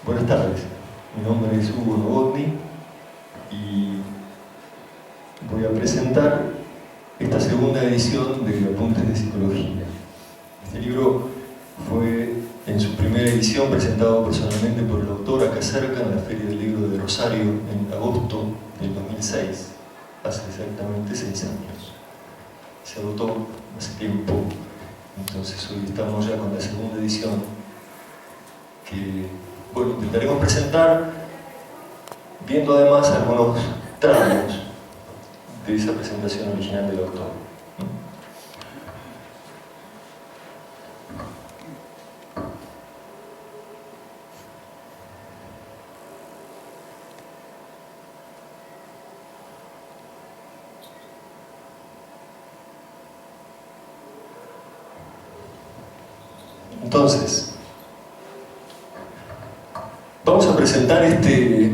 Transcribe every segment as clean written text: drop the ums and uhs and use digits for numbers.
Buenas tardes, mi nombre es Hugo Novotny y voy a presentar esta segunda edición de Apuntes de Psicología. Este libro fue en su primera edición presentado personalmente por el autor acá cerca en la Feria del Libro de Rosario en agosto del 2006, hace exactamente 6 años. Se agotó hace tiempo, entonces hoy estamos ya con la segunda edición que, bueno, intentaremos presentar viendo además algunos tramos de esa presentación original del autor. Entonces, vamos a presentar este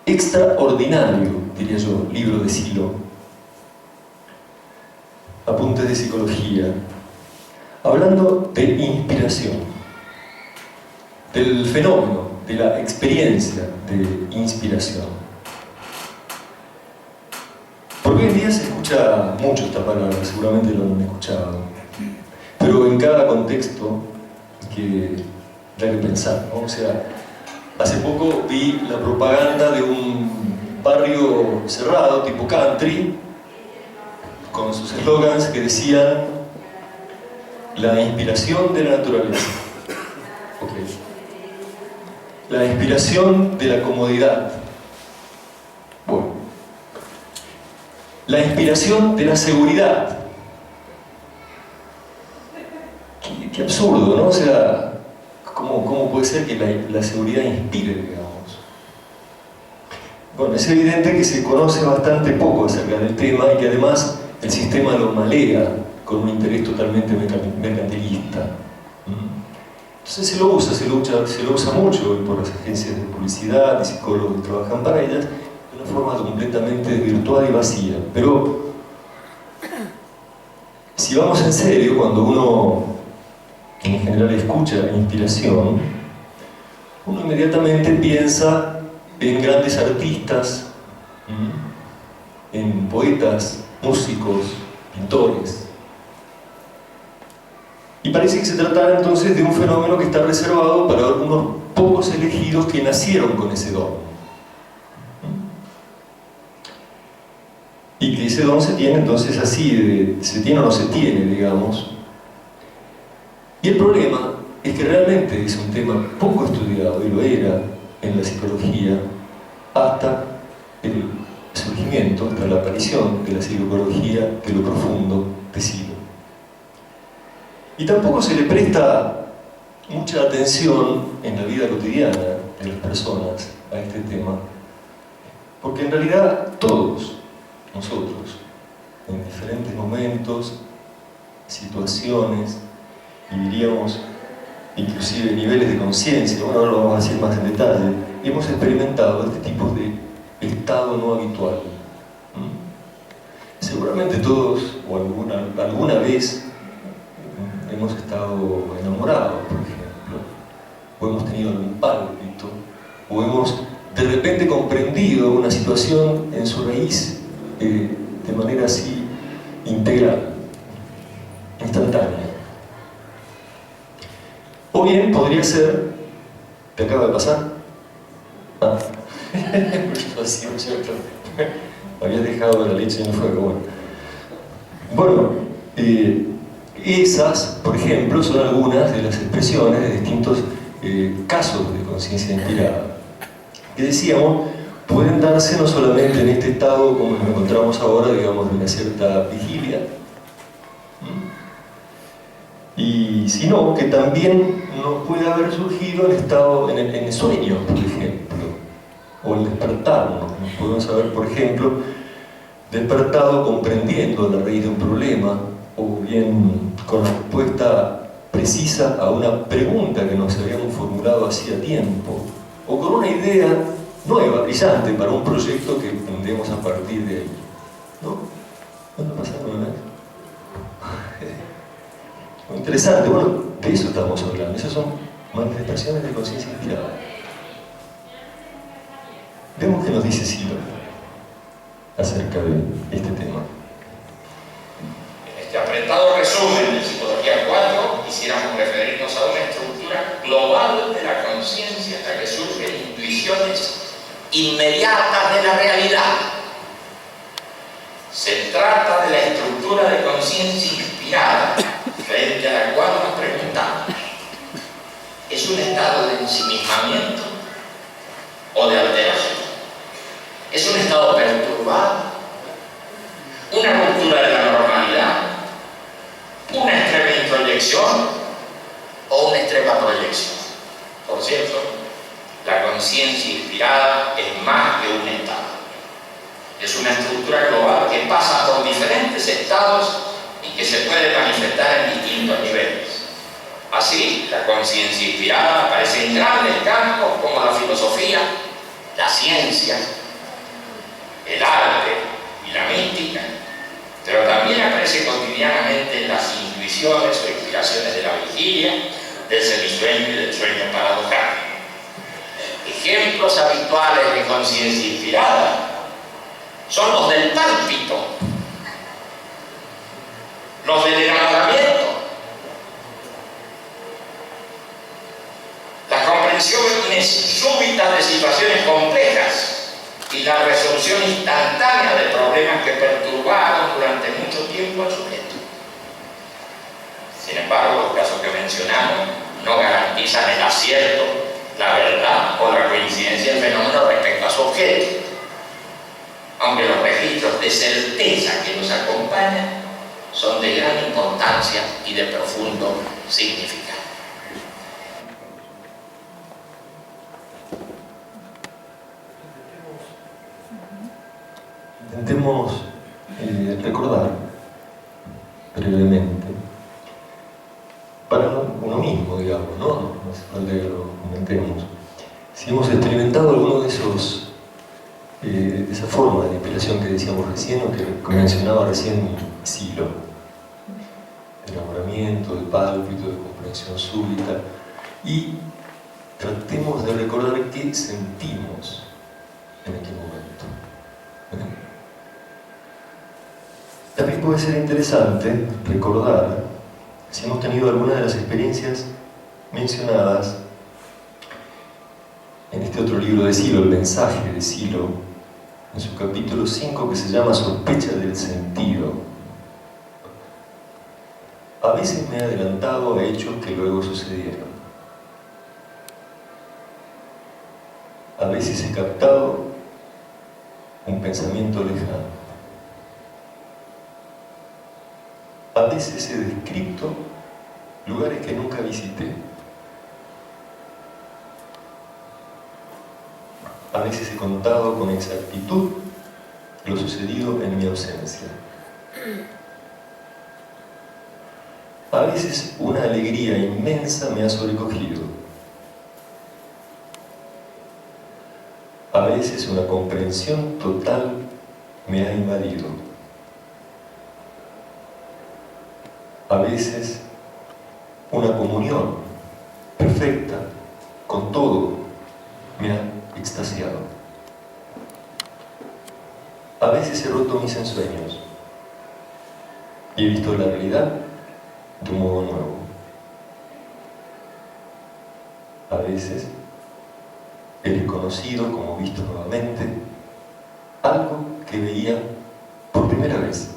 extraordinario, diría yo, libro de Silo, Apuntes de Psicología, hablando de inspiración, del fenómeno, de la experiencia de inspiración. Porque hoy en día se escucha mucho esta palabra, seguramente lo han escuchado, pero en cada contexto que hay que pensar, ¿no? O sea, hace poco vi la propaganda de un barrio cerrado, tipo country, con sus eslogans que decían la inspiración de la naturaleza, okay. La inspiración de la comodidad, bueno. La inspiración de la seguridad. Qué absurdo, ¿no? O sea, ¿cómo puede ser que la seguridad inspire, digamos? Bueno, es evidente que se conoce bastante poco acerca del tema y que además el sistema lo malea con un interés totalmente mercantilista. Entonces se lo usa mucho por las agencias de publicidad y psicólogos que trabajan para ellas de una forma completamente virtual y vacía. Pero si vamos en serio, cuando uno en general escucha inspiración, uno inmediatamente piensa en grandes artistas, en poetas, músicos, pintores. Y parece que se trata entonces de un fenómeno que está reservado para unos pocos elegidos que nacieron con ese don. Y que ese don se tiene entonces así, se tiene o no se tiene, digamos. Y el problema es que realmente es un tema poco estudiado, y lo era en la psicología, hasta el surgimiento, hasta la aparición de la psicología de lo profundo de Silo. Y tampoco se le presta mucha atención en la vida cotidiana de las personas a este tema, porque en realidad todos nosotros, en diferentes momentos, situaciones, y diríamos inclusive niveles de conciencia, bueno, ahora lo vamos a decir más en detalle, hemos experimentado este tipo de estado no habitual. Seguramente todos, o alguna vez, hemos estado enamorados, por ejemplo, o hemos tenido algún pálpito, o hemos de repente comprendido una situación en su raíz de manera así integral, instantánea. O bien podría ser, ¿te acaba de pasar? Ah, habías dejado la leche en el fuego, bueno. Esas, por ejemplo, son algunas de las expresiones de distintos casos de conciencia inspirada, que decíamos, pueden darse no solamente en este estado como nos encontramos ahora, digamos, de una cierta vigilia, y sino que también nos puede haber surgido en el sueño, por ejemplo, o el despertarnos. Nos podemos haber, por ejemplo, despertado comprendiendo la raíz de un problema, o bien con la respuesta precisa a una pregunta que nos habíamos formulado hacía tiempo, o con una idea nueva, brillante, para un proyecto que tendremos a partir de ahí. ¿No? ¿No está pasando nada? Muy interesante, bueno, de eso estamos hablando, esas son manifestaciones de conciencia inspirada. Veamos qué nos dice Silo acerca de este tema. En este apretado resumen de Psicología 4, quisiéramos referirnos a una estructura global de la conciencia en la que surgen intuiciones inmediatas de la realidad. Se trata de la estructura de conciencia inspirada, frente a la cual nos preguntamos: ¿es un estado de ensimismamiento o de alteración? ¿Es un estado perturbado? ¿Una ruptura de la normalidad? ¿Una extrema introyección o una extrema proyección? Por cierto, la conciencia inspirada es más que un estado. Es una estructura global que pasa por diferentes estados y que se puede manifestar en distintos niveles. Así, la conciencia inspirada aparece en grandes campos como la filosofía, la ciencia, el arte y la mística, pero también aparece cotidianamente en las intuiciones o inspiraciones de la vigilia, del semisueño y del sueño paradojal. Ejemplos habituales de conciencia inspirada son los del pálpito, los del enamoramiento, las comprensiones súbitas de situaciones complejas y la resolución instantánea de problemas que perturbaron durante mucho tiempo al sujeto. Sin embargo, los casos que mencionamos no garantizan el acierto, la verdad o la coincidencia del fenómeno respecto a su objeto, aunque los registros de certeza que nos acompañan son de gran importancia y de profundo significado. Intentemos recordar brevemente, para uno mismo, digamos, ¿no? No hace falta que lo comentemos. Si hemos experimentado alguno de esa forma de inspiración que decíamos recién, o que mencionaba recién Silo, de enamoramiento, de pálpito, de comprensión súbita, y tratemos de recordar qué sentimos en aquel momento. También puede ser interesante recordar si hemos tenido alguna de las experiencias mencionadas en este otro libro de Silo, el mensaje de Silo, en su capítulo 5, que se llama Sospecha del sentido. A veces me he adelantado a hechos que luego sucedieron. A veces he captado un pensamiento lejano. A veces he descrito lugares que nunca visité. A veces he contado con exactitud lo sucedido en mi ausencia. A veces una alegría inmensa me ha sobrecogido. A veces una comprensión total me ha invadido. A veces una comunión perfecta con todo me ha extasiado. A veces he roto mis ensueños y he visto la realidad de un modo nuevo. A veces he reconocido, como visto nuevamente, algo que veía por primera vez.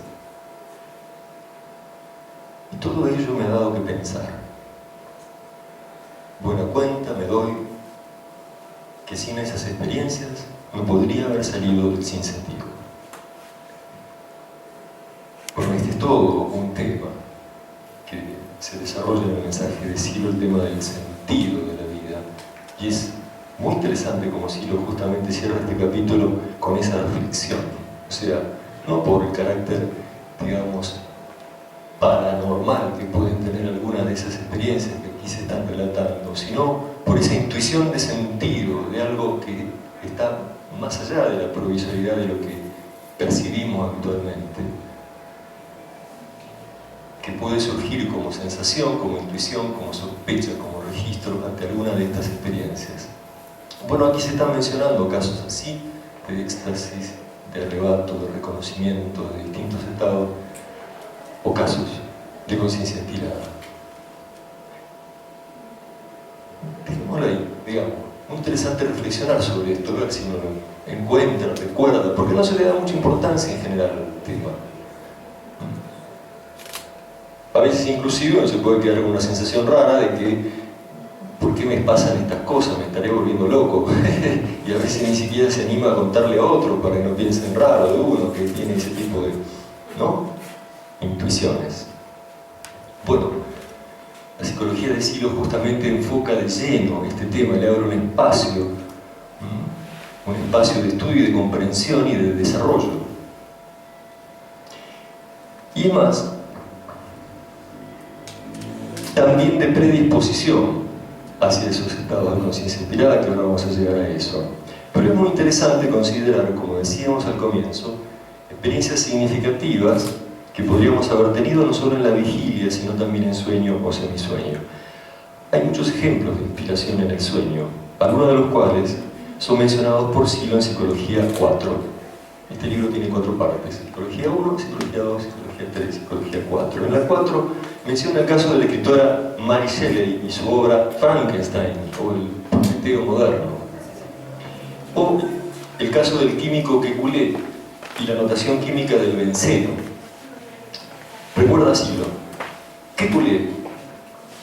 Y todo ello me ha dado que pensar. Buena cuenta me doy que sin esas experiencias no podría haber salido del sinsentido. Bueno, este es todo un tema que se desarrolla en el mensaje de Silo, el tema del sentido de la vida, y es muy interesante como Silo justamente cierra este capítulo con esa reflexión, o sea, no por el carácter, digamos, paranormal que pueden tener algunas de esas experiencias que aquí se están relatando, sino por esa intuición de sentido, de algo que está más allá de la provisoridad de lo que percibimos habitualmente, que puede surgir como sensación, como intuición, como sospecha, como registro ante alguna de estas experiencias. Bueno, aquí se están mencionando casos así, de éxtasis, de arrebato, de reconocimiento, de distintos estados, o casos de conciencia inspirada. Dejémoslo ahí, digamos. Muy interesante reflexionar sobre esto, ver si uno lo encuentra, recuerda, porque no se le da mucha importancia en general al tema. A veces inclusive uno se puede quedar con una sensación rara de que ¿por qué me pasan estas cosas? Me estaré volviendo loco. Y a veces ni siquiera se anima a contarle a otro para que no piensen raro de uno que tiene ese tipo de, ¿no?, intuiciones. Bueno, la psicología de Silo justamente enfoca de lleno este tema, le abre un espacio de estudio y de comprensión y de desarrollo. Y además, también de predisposición hacia esos estados de conciencia inspirada, que ahora vamos a llegar a eso. Pero es muy interesante considerar, como decíamos al comienzo, experiencias significativas que podríamos haber tenido no solo en la vigilia, sino también en sueño o semisueño. Hay muchos ejemplos de inspiración en el sueño, algunos de los cuales son mencionados por Silo en Psicología 4. Este libro tiene 4 partes: Psicología 1, Psicología 2, Psicología 3, Psicología 4. En la 4 menciona el caso de la escritora Mary Shelley y su obra Frankenstein, o el Prometeo moderno, o el caso del químico Kekulé y la notación química del benceno. Recuerda Silo, Kekulé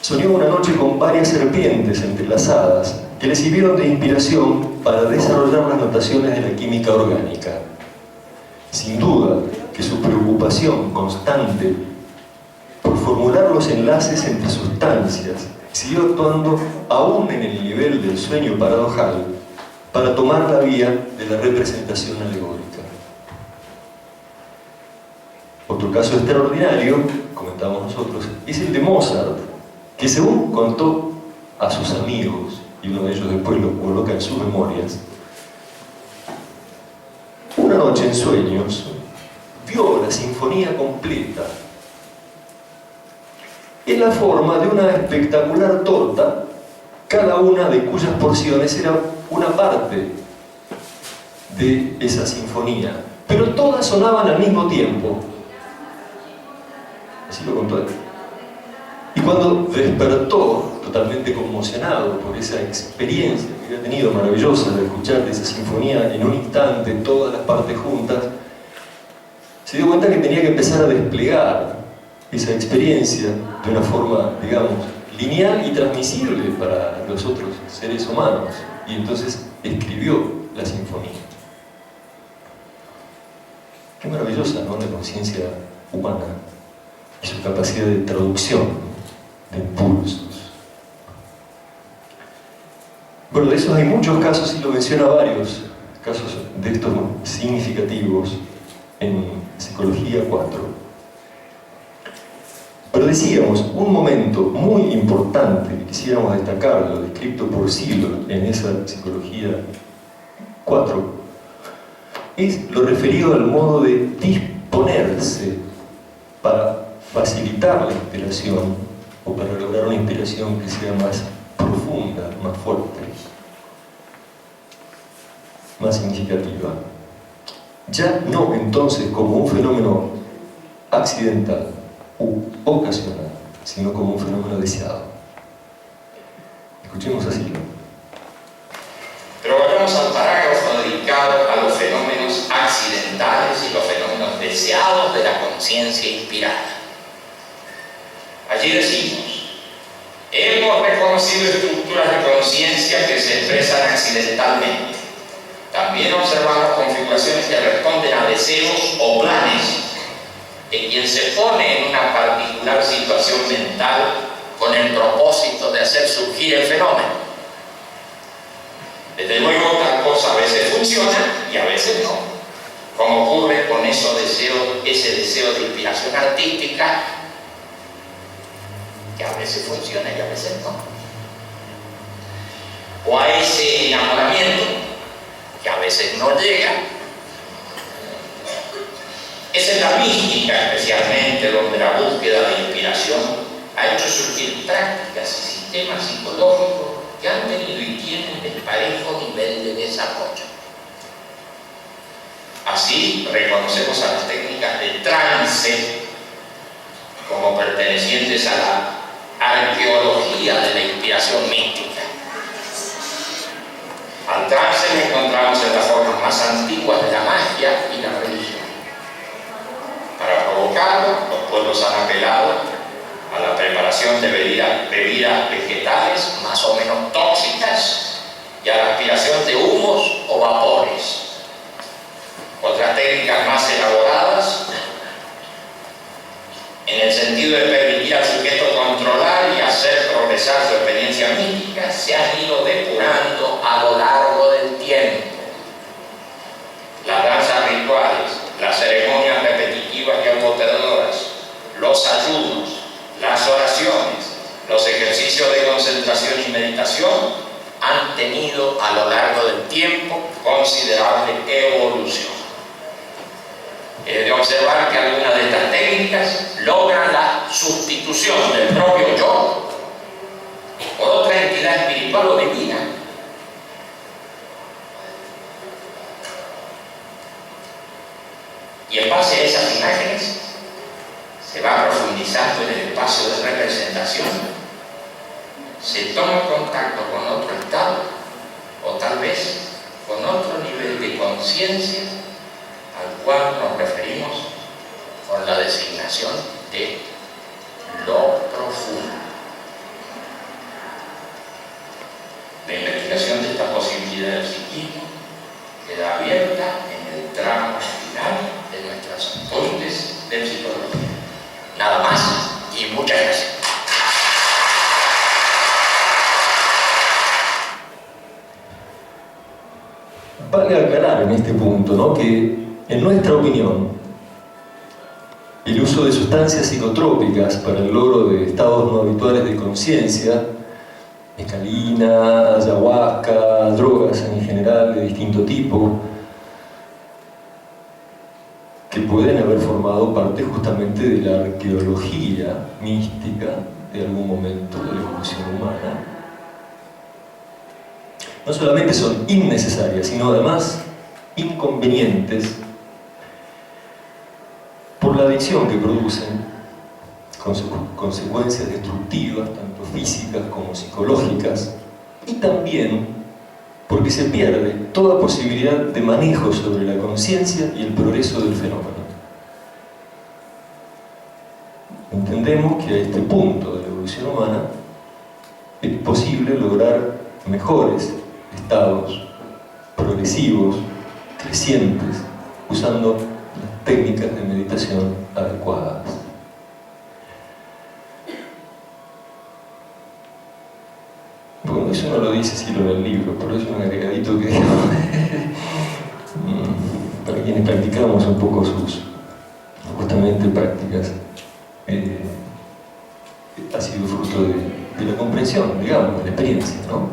soñó una noche con varias serpientes entrelazadas que le sirvieron de inspiración para desarrollar las notaciones de la química orgánica. Sin duda que su preocupación constante por formular los enlaces entre sustancias siguió actuando aún en el nivel del sueño paradojal para tomar la vía de la representación alegórica. Otro caso extraordinario, comentamos nosotros, es el de Mozart, que según contó a sus amigos, y uno de ellos después lo coloca en sus memorias, una noche en sueños vio la sinfonía completa en la forma de una espectacular torta, cada una de cuyas porciones era una parte de esa sinfonía, pero todas sonaban al mismo tiempo. Así lo contó él. Y cuando despertó, totalmente conmocionado por esa experiencia que había tenido maravillosa de escuchar esa sinfonía en un instante, todas las partes juntas, se dio cuenta que tenía que empezar a desplegar esa experiencia de una forma, digamos, lineal y transmisible para los otros seres humanos. Y entonces escribió la sinfonía. Qué maravillosa, ¿no?, la conciencia humana y su capacidad de traducción de impulsos. Bueno, de esos hay muchos casos, y lo menciona varios casos de estos significativos en Psicología 4. Pero decíamos, un momento muy importante que quisiéramos destacarlo, descrito por Silo en esa Psicología 4, es lo referido al modo de disponerse para facilitar la inspiración, o para lograr una inspiración que sea más profunda, más fuerte, más significativa. Ya no entonces como un fenómeno accidental u ocasional, sino como un fenómeno deseado. Escuchemos así. Pero volvemos al parágrafo dedicado a los fenómenos accidentales y los fenómenos deseados de la conciencia inspirada. Allí decimos: hemos reconocido estructuras de conciencia que se expresan accidentalmente. También observamos configuraciones que responden a deseos o planes de quien se pone en una particular situación mental con el propósito de hacer surgir el fenómeno. Desde luego, tal cosa a veces funciona y a veces no, como ocurre con ese deseo de inspiración artística, que a veces funciona y a veces no. O a ese enamoramiento, que a veces no llega. Esa es la mística, especialmente, donde la búsqueda de inspiración ha hecho surgir prácticas y sistemas psicológicos que han tenido y tienen desparejos y Así reconocemos a las técnicas de trance como pertenecientes a la arqueología de la inspiración mística. Al trance lo encontramos en las formas más antiguas de la magia y la religión. Para provocarlo, los pueblos han apelado a la preparación de bebidas vegetales más o menos tóxicas y a la aspiración de humos o vapores. Otras técnicas más elaboradas, en el sentido de permitir al sujeto controlar y hacer progresar su experiencia mística, se han ido depurando a lo largo del tiempo. Las danzas rituales, las ceremonias repetitivas y agotadoras, los ayunos, las oraciones, los ejercicios de concentración y meditación han tenido a lo largo del tiempo considerable evolución. Es de observar que algunas de estas técnicas logran la sustitución del propio yo por otra entidad espiritual o divina. Y en base a esas imágenes se va profundizando en el espacio de representación, se toma contacto con otro estado o tal vez con otro nivel de conciencia al cual nos referimos con la designación de lo profundo. La investigación de esta posibilidad del psiquismo queda abierta en el tramo final de nuestras fuentes de psicología. Nada más y muchas gracias. Vale aclarar en este punto, ¿no?, que en nuestra opinión el uso de sustancias psicotrópicas para el logro de estados no habituales de conciencia, mescalina, ayahuasca, drogas en general de distinto tipo, que pueden haber formado parte justamente de la arqueología mística de algún momento de la evolución humana, no solamente son innecesarias, sino además inconvenientes por la adicción que producen, con sus consecuencias destructivas, tanto físicas como psicológicas, y también porque se pierde toda posibilidad de manejo sobre la conciencia y el progreso del fenómeno. Entendemos que a este punto de la evolución humana es posible lograr mejores estados progresivos, crecientes, usando las técnicas de meditación adecuadas. Bueno, eso no lo dice Silo en el libro, pero es un agregadito que para quienes practicamos un poco sus justamente prácticas ha sido fruto de la comprensión, digamos, de la experiencia, ¿no?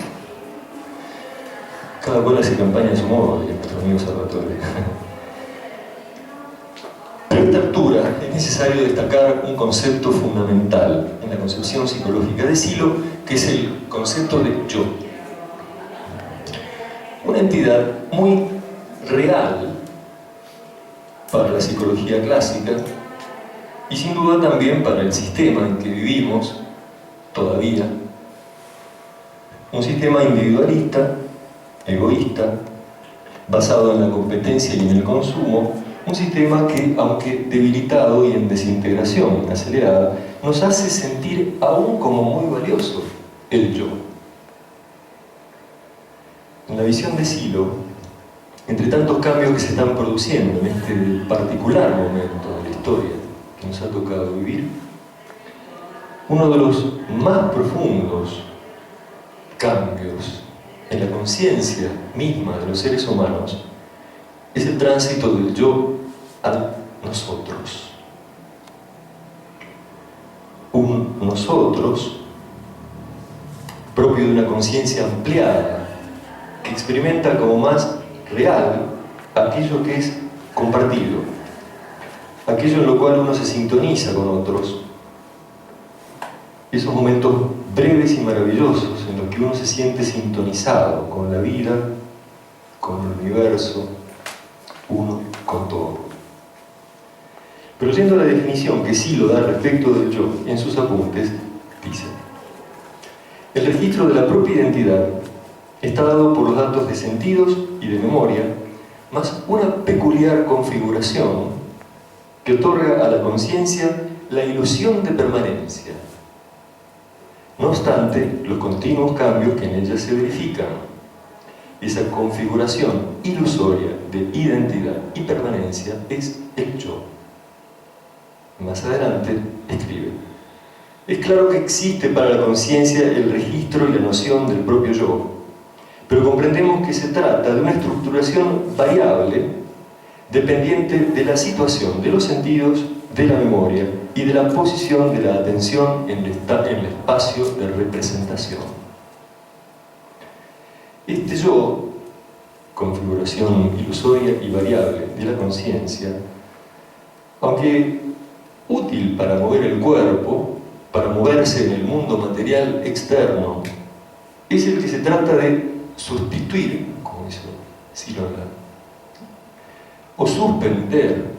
Cada cual hace campaña a su modo, diría nuestro amigo Salvatore. Pero a esta altura es necesario destacar un concepto fundamental en la concepción psicológica de Silo, que es el concepto de yo. Una entidad muy real para la psicología clásica y sin duda también para el sistema en que vivimos todavía. Un sistema individualista, egoísta, basado en la competencia y en el consumo, un sistema que, aunque debilitado y en desintegración acelerada, nos hace sentir aún como muy valioso el yo. En la visión de Silo, entre tantos cambios que se están produciendo en este particular momento de la historia que nos ha tocado vivir, uno de los más profundos cambios en la conciencia misma de los seres humanos es el tránsito del yo al nosotros. Un nosotros propio de una conciencia ampliada que experimenta como más real aquello que es compartido, aquello en lo cual uno se sintoniza con otros, esos momentos breves y maravillosos en los que uno se siente sintonizado con la vida, con el universo, uno con todo. Pero yendo a la definición que Sylow da respecto del yo en sus apuntes, dice: el registro de la propia identidad está dado por los datos de sentidos y de memoria, más una peculiar configuración que otorga a la conciencia la ilusión de permanencia. No obstante, los continuos cambios que en ella se verifican, esa configuración ilusoria de identidad y permanencia es el yo. Más adelante escribe: es claro que existe para la conciencia el registro y la noción del propio yo, pero comprendemos que se trata de una estructuración variable dependiente de la situación de los sentidos, de la memoria y de la posición de la atención en el espacio de representación. Este yo, configuración ilusoria y variable de la conciencia, aunque útil para mover el cuerpo, para moverse en el mundo material externo, es el que se trata de sustituir, como hizo Sylow, o suspender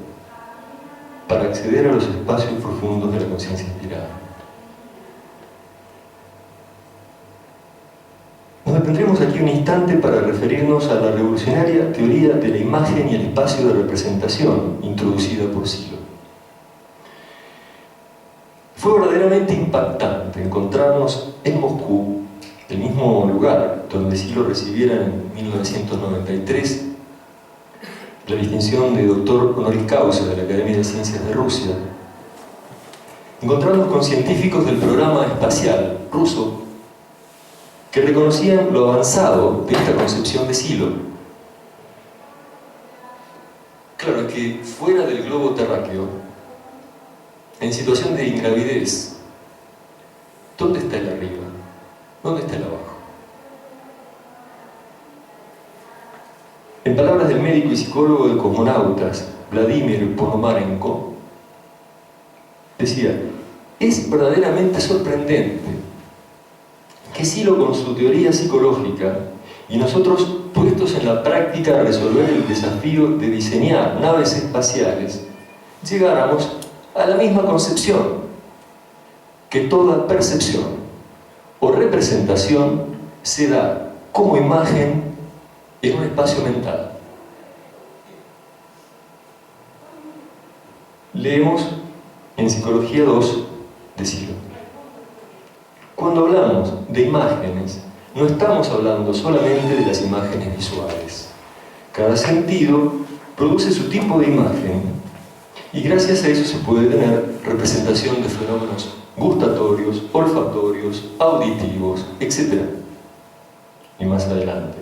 para acceder a los espacios profundos de la conciencia inspirada. Nos detendremos aquí un instante para referirnos a la revolucionaria teoría de la imagen y el espacio de representación introducida por Sylow. Fue verdaderamente impactante encontrarnos en Moscú, el mismo lugar donde Sylow recibiera en 1993 la distinción de doctor honoris causa de la Academia de Ciencias de Rusia, encontrarnos con científicos del programa espacial ruso que reconocían lo avanzado de esta concepción de Sylow. Claro, es que fuera del globo terráqueo, en situación de ingravidez, ¿dónde está el arriba? ¿Dónde está el abajo? En palabras del médico y psicólogo de cosmonautas, Vladimir Ponomarenko, decía: es verdaderamente sorprendente que Sylow, con su teoría psicológica, y nosotros puestos en la práctica a resolver el desafío de diseñar naves espaciales, llegáramos a la misma concepción, que toda percepción o representación se da como imagen en un espacio mental. Leemos en Psicología 2 de Sylow: cuando hablamos de imágenes, no estamos hablando solamente de las imágenes visuales. Cada sentido produce su tipo de imagen y gracias a eso se puede tener representación de fenómenos gustatorios, olfatorios, auditivos, etc. Y más adelante: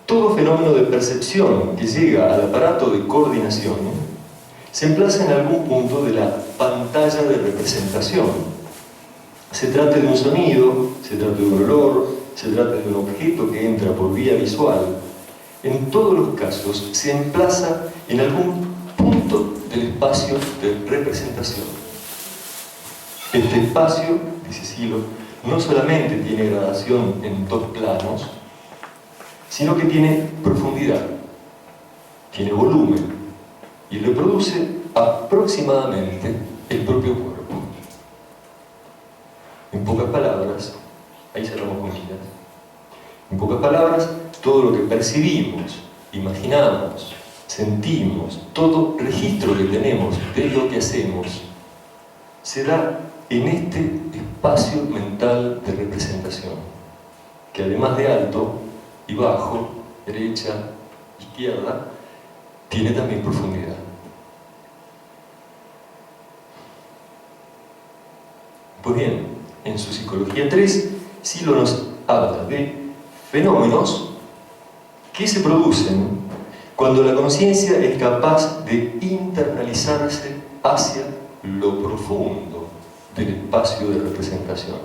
todo fenómeno de percepción que llega al aparato de coordinación se emplaza en algún punto de la pantalla de representación. Se trata de un sonido, se trata de un olor, se trata de un objeto que entra por vía visual. En todos los casos se emplaza en algún punto del espacio de representación. Este espacio, dice Sylow, no solamente tiene gradación en dos planos, sino que tiene profundidad, tiene volumen y reproduce aproximadamente el propio cuerpo. En pocas palabras, ahí cerramos comillas, en pocas palabras, todo lo que percibimos, imaginamos, sentimos, todo registro que tenemos de lo que hacemos, se da en este espacio mental de representación, que además de alto y bajo, derecha, izquierda, tiene también profundidad. Pues bien, en su Psicología 3, Sylow nos habla de fenómenos que se producen cuando la conciencia es capaz de internalizarse hacia lo profundo del espacio de representación.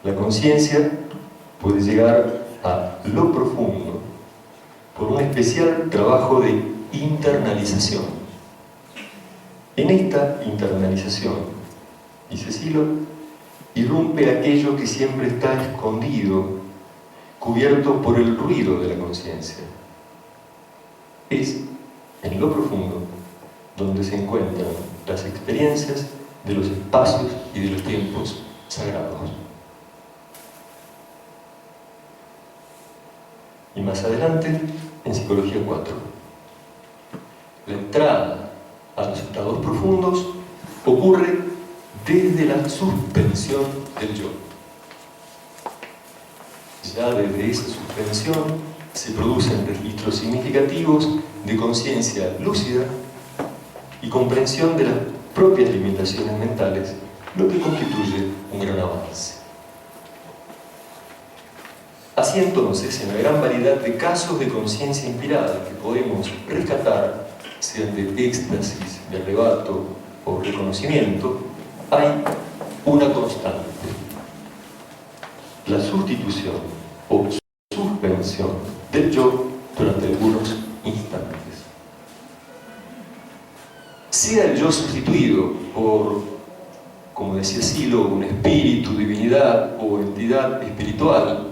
La conciencia puede llegar a lo profundo por un especial trabajo de internalización. En esta internalización, dice Sylow, irrumpe aquello que siempre está escondido, cubierto por el ruido de la conciencia. es en lo profundo donde se encuentran las experiencias de los espacios y de los tiempos sagrados. Y más adelante, en Psicología 4, la entrada a los estados profundos ocurre desde la suspensión del yo. Ya desde esa suspensión se producen registros significativos de conciencia lúcida y comprensión de las propias limitaciones mentales, lo que constituye un gran avance. Así entonces, en la gran variedad de casos de conciencia inspirada que podemos rescatar, sean de éxtasis, de arrebato o reconocimiento, hay una constante: la sustitución o suspensión del yo durante algunos instantes. Sea el yo sustituido por, como decía Silo, un espíritu, divinidad o entidad espiritual,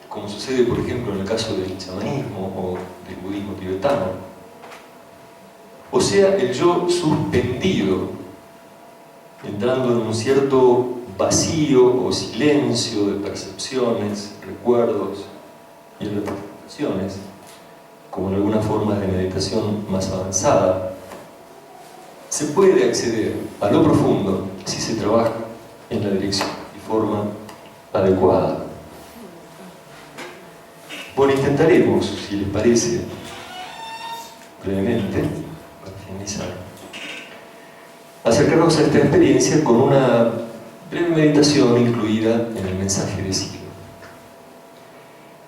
como sucede por ejemplo en el caso del chamanismo o del budismo tibetano, o sea el yo suspendido, entrando en un cierto vacío o silencio de percepciones, recuerdos y representaciones, como en algunas formas de meditación más avanzada. Se puede acceder a lo profundo si se trabaja en la dirección y forma adecuada. Bueno, intentaremos, si les parece, brevemente, para finalizar, acercarnos a esta experiencia con una breve meditación incluida en el mensaje de Silo.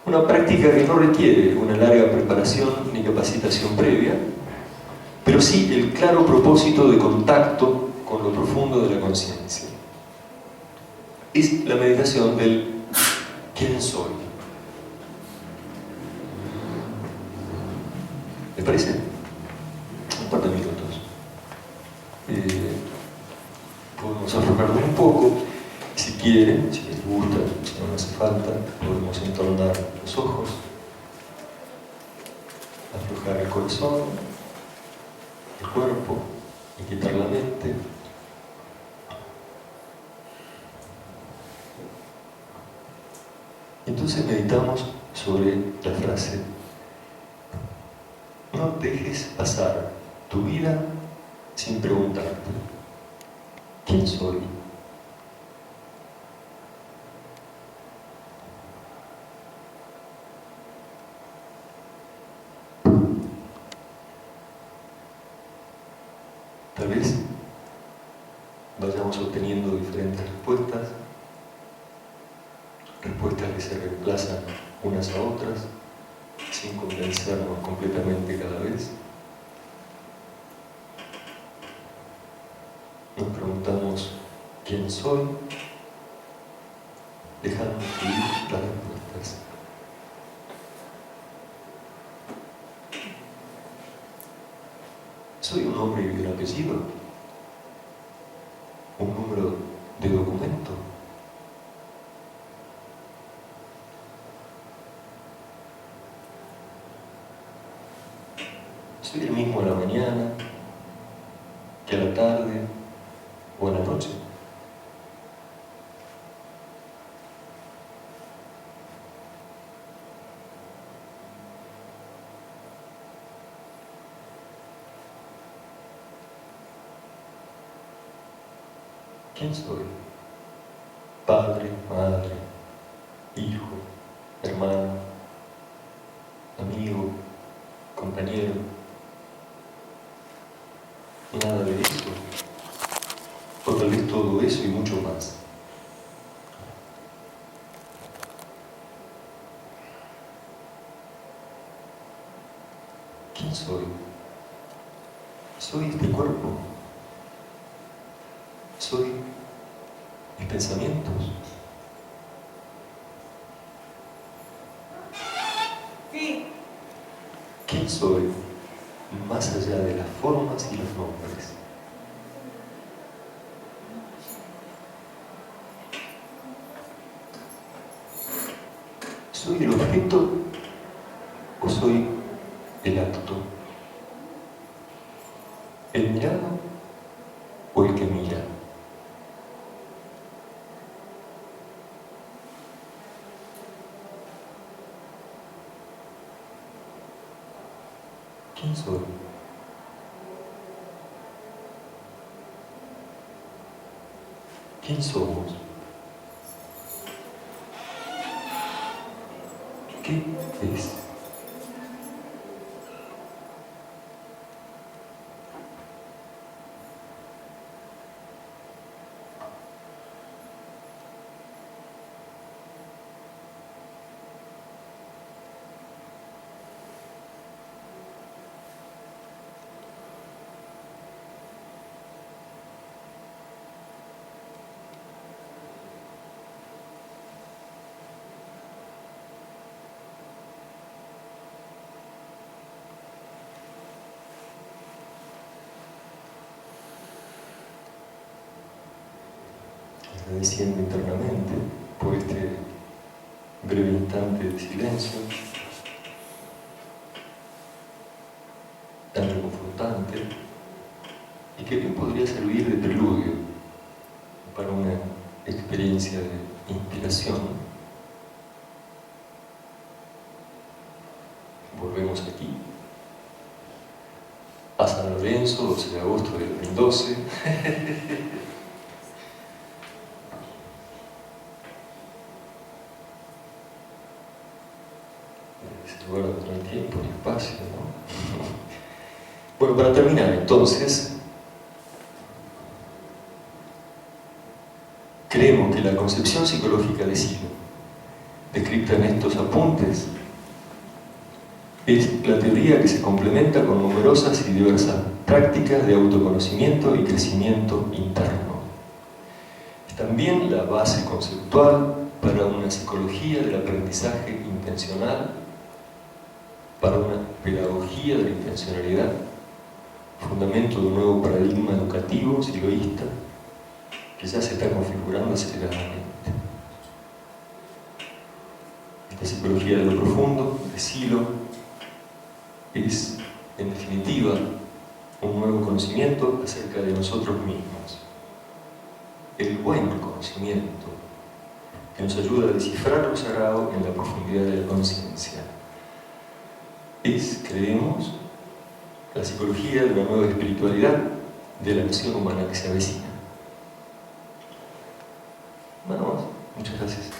Una práctica que no requiere una larga preparación ni capacitación previa, pero sí el claro propósito de contacto con lo profundo de la conciencia. Es la meditación del ¿quién soy? ¿Les parece? Un par de minutos. Podemos aflojarlo un poco, si quieren, si les gusta, si no hace falta, podemos entornar los ojos, aflojar el corazón, el cuerpo, y quitar la mente. Entonces meditamos sobre la frase: no dejes pasar tu vida sin preguntarte ¿quién soy? Tal vez vayamos obteniendo diferentes respuestas que se reemplazan unas a otras sin convencernos completamente cada vez. Nos preguntamos ¿quién soy? Dejando fluir las respuestas. ¿Soy un nombre y un apellido? ¿Un número de documento? ¿Soy el mismo a la mañana que a la tarde o a la noche? ¿Quién soy? Padre, madre, hijo, hermano, amigo, compañero. Nada de eso. O tal vez todo eso y mucho más. ¿Quién soy? ¿Soy este cuerpo? ¿Soy mis pensamientos? Sí. ¿Quién soy más allá de las formas y los nombres? ¿Soy el objeto o soy el acto? ¿Quién soy? ¿Quién somos? ¿Qué es? Agradeciendo internamente por este breve instante de silencio, tan reconfortante, y que bien podría servir de preludio para una experiencia de inspiración. Volvemos aquí, a San Lorenzo, 12 de agosto del 2012. Lugar donde no hay tiempo ni espacio, ¿no? Bueno, para terminar entonces, creemos que la concepción psicológica de Silo, descrita en estos apuntes, es la teoría que se complementa con numerosas y diversas prácticas de autoconocimiento y crecimiento interno. Es también la base conceptual para una psicología del aprendizaje intencional, para una pedagogía de la intencionalidad, fundamento de un nuevo paradigma educativo siloísta que ya se está configurando aceleradamente. Esta psicología de lo profundo, de Silo, es, en definitiva, un nuevo conocimiento acerca de nosotros mismos. El buen conocimiento que nos ayuda a descifrar lo sagrado en la profundidad de la conciencia. Es, creemos, la psicología de una nueva espiritualidad de la nación humana que se avecina. Nada más. Muchas gracias.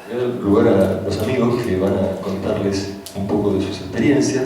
Voy a dar lugar a los amigos que van a contarles un poco de sus experiencias.